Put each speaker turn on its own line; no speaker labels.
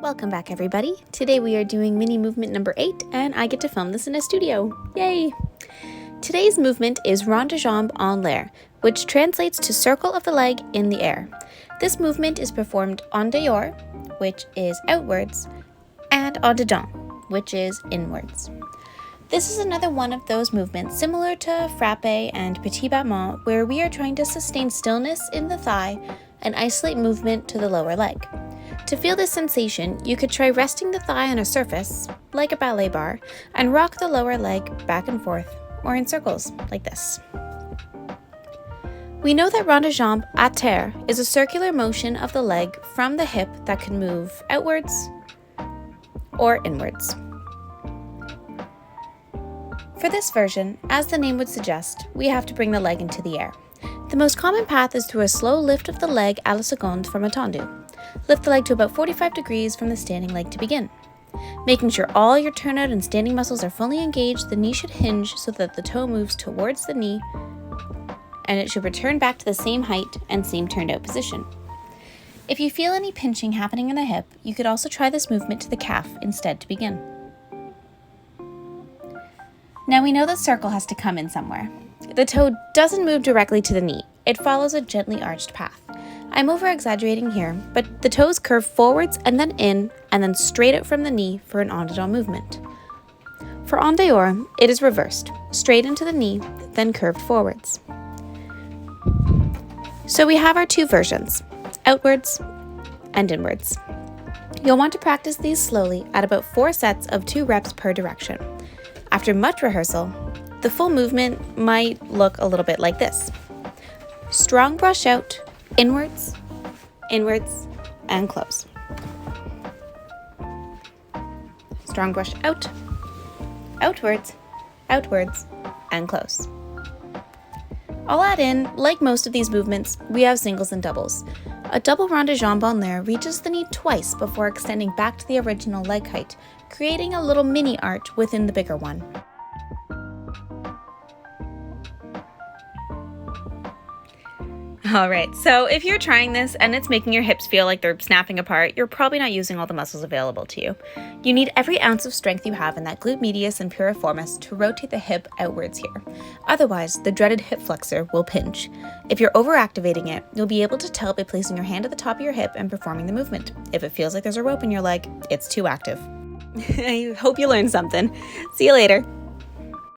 Welcome back, everybody. Today we are doing mini movement number 8, and I get to film this in a studio. Yay! Today's movement is ROND de jambe en l'air, which translates to circle of the leg in the air. This movement is performed en dehors, which is outwards, and en dedans, which is inwards. This is another one of those movements similar to frappe and petit battement, where we are trying to sustain stillness in the thigh and isolate movement to the lower leg. To feel this sensation, you could try resting the thigh on a surface, like a ballet bar, and rock the lower leg back and forth, or in circles, like this. We know that ROND de jambe à terre is a circular motion of the leg from the hip that can move outwards or inwards. For this version, as the name would suggest, we have to bring the leg into the air. The most common path is through a slow lift of the leg à la seconde from a tendu. Lift the leg to about 45 degrees from the standing leg to begin. Making sure all your turnout and standing muscles are fully engaged, the knee should hinge so that the toe moves towards the knee, and it should return back to the same height and same turned out position. If you feel any pinching happening in the hip, you could also try this movement to the calf instead to begin. Now we know the circle has to come in somewhere. The toe doesn't move directly to the knee. It follows a gently arched path. I'm over-exaggerating here, but the toes curve forwards and then in, and then straight out from the knee for an en dedans movement. For en dehors, it is reversed, straight into the knee, then curved forwards. So we have our two versions, outwards and inwards. You'll want to practice these slowly at about 4 sets of 2 reps per direction. After much rehearsal, the full movement might look a little bit like this. Strong brush out, inwards, inwards, and close. Strong brush out, outwards, outwards, and close. I'll add in, like most of these movements, we have singles and doubles. A double ROND de jambe en l'air reaches the knee twice before extending back to the original leg height, creating a little mini arch within the bigger one. Alright, so if you're trying this and it's making your hips feel like they're snapping apart, you're probably not using all the muscles available to you. You need every ounce of strength you have in that glute medius and piriformis to rotate the hip outwards here. Otherwise, the dreaded hip flexor will pinch. If you're overactivating it, you'll be able to tell by placing your hand at the top of your hip and performing the movement. If it feels like there's a rope in your leg, it's too active. I hope you learned something. See you later.